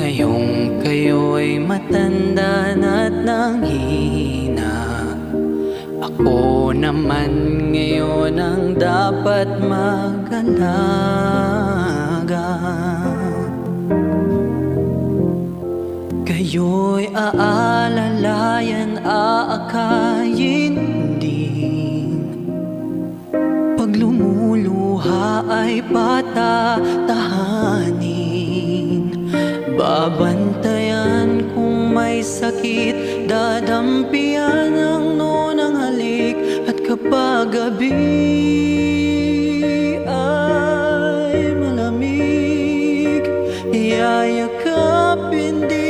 Ngayong kayo'y matanda na't nanghina, ako naman ngayon ang dapat mag-alaga. Kayo'y aalalayan, aakayin din. Pag lumuluha ay patatahanin. Babantayan kung may sakit, dadampian ang nunang halik. At kapag gabi ay malamig, yayakapin din.